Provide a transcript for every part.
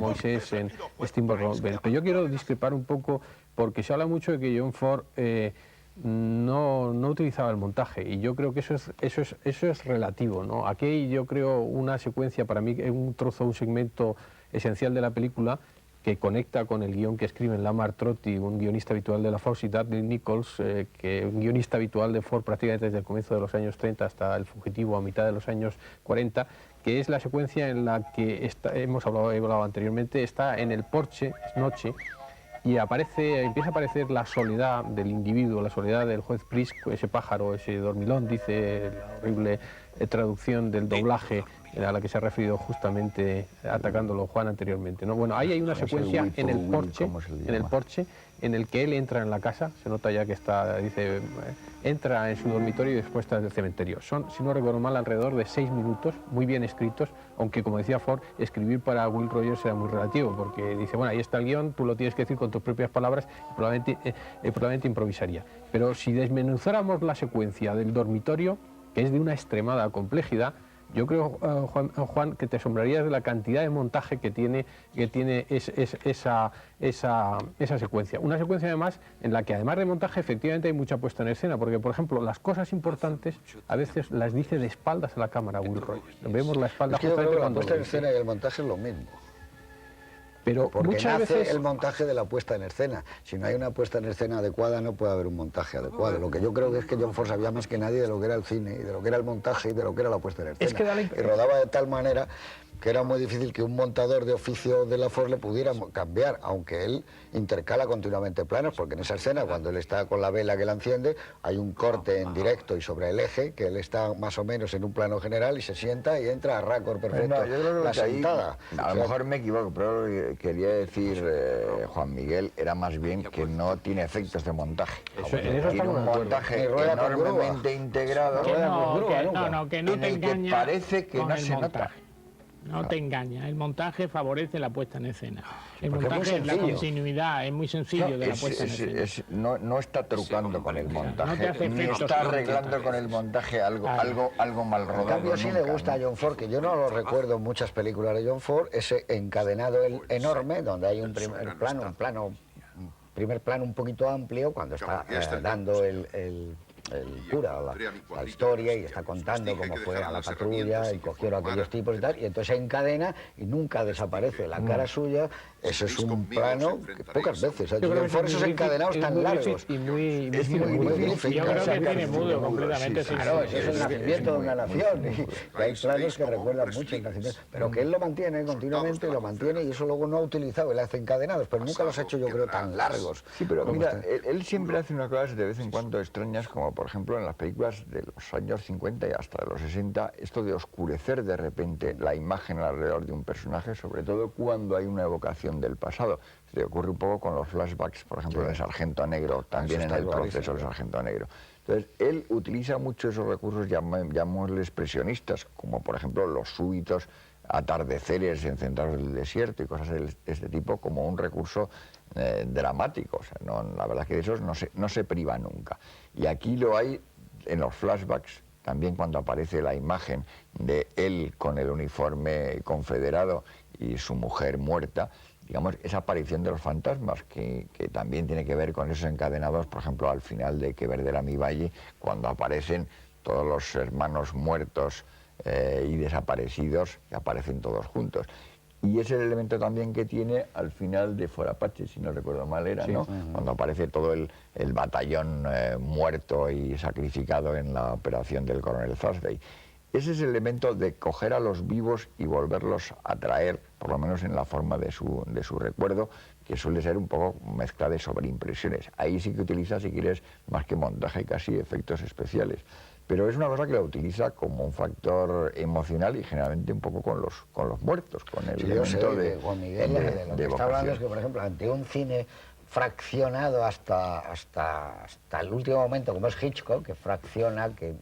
Moisés en Steamboat Willie. Pero yo quiero discrepar un poco porque se habla mucho de que John Ford no utilizaba el montaje, y yo creo que eso es relativo, ¿no? Aquí yo creo una secuencia, para mí un trozo, un segmento esencial de la película que conecta con el guión que escriben Lamar Trotti, un guionista habitual de la Ford, y Dudley Nichols, que un guionista habitual de Ford prácticamente desde el comienzo de los años 30 hasta El fugitivo a mitad de los años 40, que es la secuencia en la que he hablado anteriormente, está en el porche, es noche, y empieza a aparecer la soledad del individuo, la soledad del juez Prisco, ese pájaro, ese dormilón, dice la horrible traducción del doblaje a la que se ha referido justamente atacándolo Juan anteriormente, ¿no? Bueno, ahí hay una secuencia en el porche en el que él entra en la casa, se nota ya que dice, entra en su dormitorio y después está en el cementerio. Son, si no recuerdo mal, alrededor de 6 minutos, muy bien escritos, aunque como decía Ford, escribir para Will Rogers era muy relativo, porque dice, bueno, ahí está el guión, tú lo tienes que decir con tus propias palabras, y probablemente improvisaría. Pero si desmenuzáramos la secuencia del dormitorio, que es de una extremada complejidad, yo creo, Juan, que te asombrarías de la cantidad de montaje que tiene esa secuencia. Una secuencia además en la que además de montaje efectivamente hay mucha puesta en escena, porque por ejemplo las cosas importantes a veces las dice de espaldas a la cámara Will Rogers. Vemos la espalda justamente cuando la puesta en escena y el montaje es lo mismo. Pero porque muchas nace veces el montaje de la puesta en escena. Si no hay una puesta en escena adecuada, no puede haber un montaje adecuado. Lo que yo creo que es que John Ford sabía más que nadie de lo que era el cine, y de lo que era el montaje, y de lo que era la puesta en escena. Y rodaba de tal manera que era muy difícil que un montador de oficio de la Ford le pudiera cambiar, aunque él intercala continuamente planos, porque en esa escena, cuando él está con la vela que la enciende, hay un corte en directo y sobre el eje, que él está más o menos en un plano general y se sienta y entra a raccord perfecto. No, yo creo que la sentada. A lo mejor me equivoco, pero lo que quería decir Juan Miguel era más bien que no tiene efectos de montaje. Tiene un montaje enormemente integrado que no te engaña, que parece que no se nota. No te engaña, el montaje favorece la puesta en escena. El montaje es la continuidad, es muy sencillo de la puesta en escena. No está trucando con el montaje, ni está arreglando con el montaje algo mal rodado. En cambio sí le gusta a John Ford, que yo no lo recuerdo en muchas películas de John Ford, ese encadenado enorme, donde hay un primer plano un poquito amplio, cuando está dando el cura la historia y está contando cómo fue a la patrulla y cogió a aquellos tipos y tal, y entonces se encadena y nunca desaparece la cara suya. Ese es un plano que pocas veces ha hecho Ford, esos encadenados tan largos. Y muy difícil. Yo creo que tiene mudo completamente. Claro, eso es el nacimiento de una nación. Y hay planos que recuerdan mucho el nacimiento. Pero que él lo mantiene continuamente, lo mantiene, y eso luego no ha utilizado. Él hace encadenados, pero nunca los ha hecho, yo creo, tan largos. Sí, pero mira, él siempre hace unas cosas de vez en cuando extrañas, como por ejemplo en las películas de los años 50 y hasta de los 60, esto de oscurecer de repente la imagen alrededor de un personaje, sobre todo cuando hay una evocación del pasado. Se ocurre un poco con los flashbacks, por ejemplo, de Sargento Negro, también en el proceso del Sargento Negro. Entonces, él utiliza mucho esos recursos, llamémosle expresionistas, como por ejemplo los súbitos atardeceres en centros del desierto y cosas de este tipo, como un recurso dramático. O sea, la verdad es que de esos no se priva nunca. Y aquí lo hay en los flashbacks, también cuando aparece la imagen de él con el uniforme confederado y su mujer muerta, digamos, esa aparición de los fantasmas, que también tiene que ver con esos encadenados, por ejemplo, al final de Que Verde era mi valle, cuando aparecen todos los hermanos muertos y desaparecidos, que aparecen todos juntos. Y es el elemento también que tiene al final de For Apache, si no recuerdo mal era, ¿no? Cuando aparece todo el batallón muerto y sacrificado en la operación del coronel Thursday. Ese es el elemento de coger a los vivos y volverlos a traer, por lo menos en la forma de su recuerdo, que suele ser un poco mezcla de sobreimpresiones. Ahí sí que utiliza, si quieres, más que montaje, casi efectos especiales. Pero es una cosa que la utiliza como un factor emocional y generalmente un poco con los muertos, con el elemento de Juan Miguel, de lo que está hablando es que, por ejemplo, ante un cine fraccionado hasta el último momento, como es Hitchcock, que fracciona, que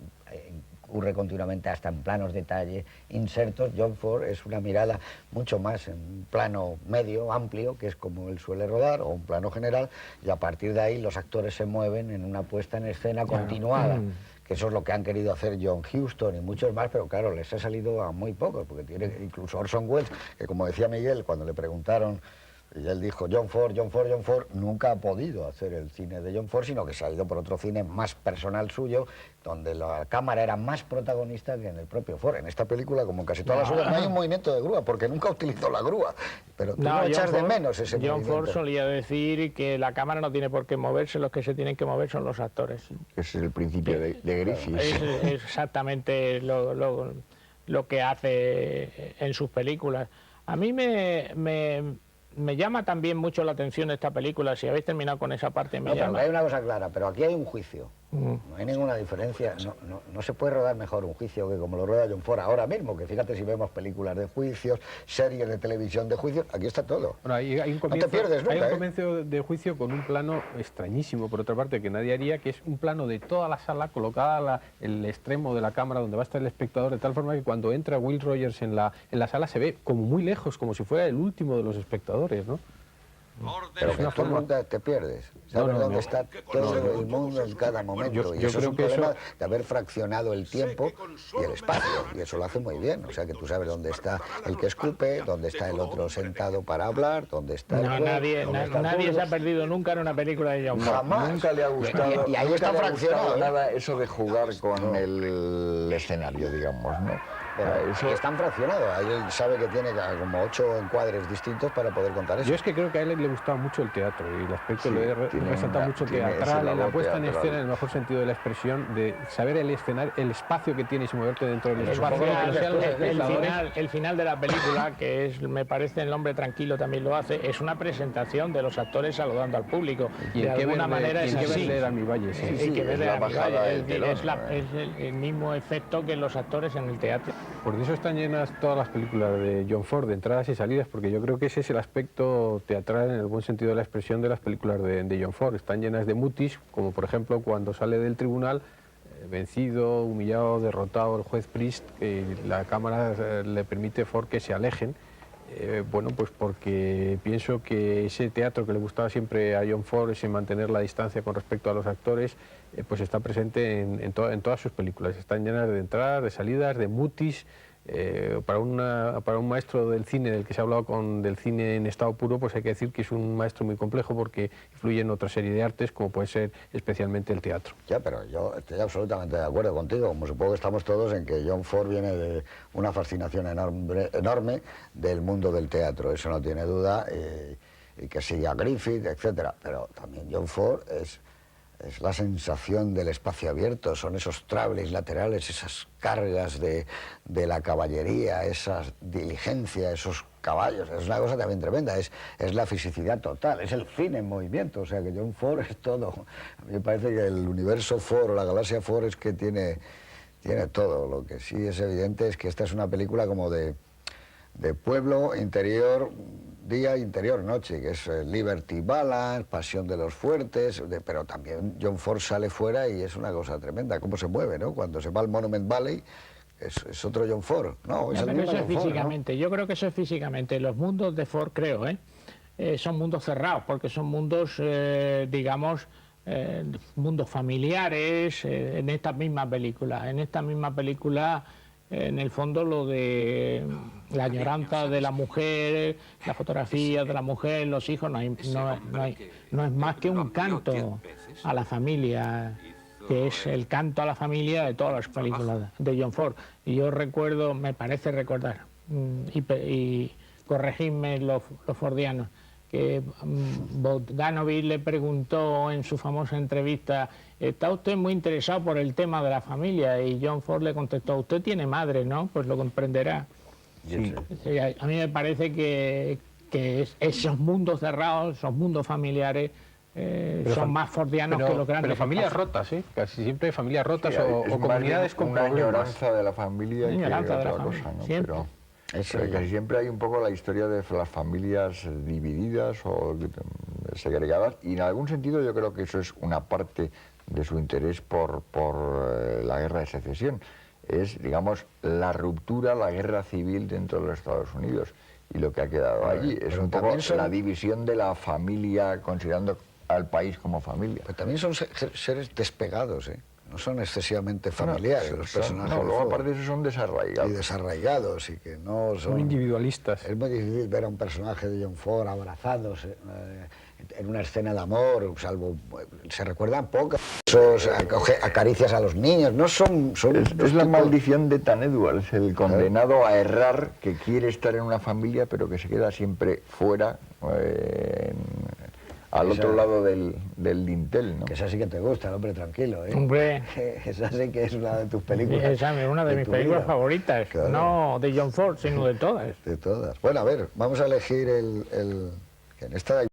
ocurre continuamente hasta en planos detalle, insertos, John Ford es una mirada mucho más en un plano medio, amplio, que es como él suele rodar, o un plano general, y a partir de ahí los actores se mueven en una puesta en escena continuada, que eso es lo que han querido hacer John Huston y muchos más, pero claro, les ha salido a muy pocos, porque tiene incluso Orson Welles, que como decía Miguel, cuando le preguntaron, y él dijo John Ford, nunca ha podido hacer el cine de John Ford, sino que se ha ido por otro cine más personal suyo, donde la cámara era más protagonista que en el propio Ford. En esta película, como en casi todas las suyas, no hay un movimiento de grúa, porque nunca utilizó la grúa, pero tú no echas de menos ese movimiento. John Ford solía decir que la cámara no tiene por qué moverse, los que se tienen que mover son los actores. Ese es el principio de Griffith. Es exactamente lo que hace en sus películas. A mí me llama también mucho la atención esta película. Si habéis terminado con esa parte, me llama. Pero hay una cosa clara, pero aquí hay un juicio. No hay ninguna diferencia. No se puede rodar mejor un juicio que como lo rueda John Ford ahora mismo, que fíjate si vemos películas de juicios, series de televisión de juicios, aquí está todo. Bueno, hay un comienzo, no te pierdes nunca, hay un comienzo de juicio con un plano extrañísimo, por otra parte, que nadie haría, que es un plano de toda la sala colocada el extremo de la cámara donde va a estar el espectador, de tal forma que cuando entra Will Rogers en la sala se ve como muy lejos, como si fuera el último de los espectadores, ¿no? Pero que tú nunca te pierdes. ¿Sabes dónde está todo el mundo en cada momento? Y eso es un problema de haber fraccionado el tiempo y el espacio. Y eso lo hace muy bien. O sea, que tú sabes dónde está el que escupe, dónde está el otro sentado para hablar, dónde está el nadie se ha perdido nunca en una película de John Ford. Jamás. Nunca le ha gustado, y ahí está fraccionado nada eso de jugar con el escenario, digamos, ¿no? Eso están fraccionados. Ahí él sabe que tiene como 8 encuadres distintos para poder contar eso. Yo es que creo que a él le gustaba mucho el teatro y el aspecto le resalta mucho teatral, en la puesta en escena, en el mejor sentido de la expresión, de saber el escenario, el espacio que tienes y moverte dentro del espacio. El final de la película, que es, me parece, El hombre tranquilo también lo hace, es una presentación de los actores saludando al público. Y de alguna manera es así. Ver a mi valle, es el mismo efecto que los actores en el teatro. Por eso están llenas todas las películas de John Ford, de entradas y salidas, porque yo creo que ese es el aspecto teatral en el buen sentido de la expresión de las películas de John Ford. Están llenas de mutis, como por ejemplo cuando sale del tribunal, vencido, humillado, derrotado el juez Priest, que la cámara le permite a Ford que se alejen. Bueno, pues porque pienso que ese teatro que le gustaba siempre a John Ford, ese mantener la distancia con respecto a los actores, pues está presente en todas sus películas. Están llenas de entradas, de salidas, de mutis. Para un maestro del cine, del que se ha hablado del cine en estado puro, pues hay que decir que es un maestro muy complejo porque influye en otra serie de artes, como puede ser especialmente el teatro. Ya, pero yo estoy absolutamente de acuerdo contigo, como supongo que estamos todos en que John Ford viene de una fascinación enorme del mundo del teatro, eso no tiene duda, y que sigue a Griffith, etcétera. Pero también John Ford es la sensación del espacio abierto, son esos trables laterales, esas cargas de la caballería, esa diligencia, esos caballos, es una cosa también tremenda, es la fisicidad total, es el cine en movimiento, o sea que John Ford es todo. A mí me parece que el universo Ford o la galaxia Ford es que tiene todo. Lo que sí es evidente es que esta es una película como de pueblo, interior, día, interior, noche, que es Liberty Balance, Pasión de los Fuertes, pero también John Ford sale fuera y es una cosa tremenda, cómo se mueve, ¿no? Cuando se va al Monument Valley, es otro John Ford, ¿no? Pero eso es físicamente, ¿no? Yo creo que eso es físicamente. Los mundos de Ford, creo, son mundos cerrados, porque son mundos, digamos, mundos familiares, en esta misma película. En esta misma película, en el fondo, lo de la añoranza de la mujer, la fotografía de la mujer, los hijos, no es más que un canto a la familia, que es el canto a la familia de todas las películas de John Ford. Y yo recuerdo, me parece recordar, y corregidme los fordianos, que Bogdanovich le preguntó en su famosa entrevista: ¿está usted muy interesado por el tema de la familia? Y John Ford le contestó: usted tiene madre, ¿no? Pues lo comprenderá. Sí. A mí me parece que esos mundos cerrados, esos mundos familiares, son más fordianos que los grandes. Pero familias rotas, ¿sí? Casi siempre hay familias rotas, sí, o comunidades con problemas. Una añoranza de la familia y otra cosa, ¿no? Pero casi siempre hay un poco la historia de las familias divididas o segregadas, y en algún sentido yo creo que eso es una parte de su interés por la guerra de secesión. Es, digamos, la ruptura, la guerra civil dentro de los Estados Unidos, y lo que ha quedado allí es un poco la división de la familia, considerando al país como familia. Pero también son seres despegados, ¿eh? no son excesivamente familiares los personajes. No, luego aparte de eso son desarraigados. Y desarraigados, y que no son... Muy individualistas. Es muy difícil ver a un personaje de John Ford abrazándose en una escena de amor, salvo... Se recuerdan pocas. Esos acaricias a los niños, no son... Es la maldición de Tan Edwards, el condenado a errar, que quiere estar en una familia, pero que se queda siempre fuera, al otro lado del dintel, ¿no? Que esa sí que te gusta, el hombre tranquilo, ¿eh? Hombre. Esa sí que es una de tus películas. Esa es una de mis películas favoritas. Claro. No de John Ford, sino de todas. De todas. Bueno, a ver, vamos a elegir el que en esta...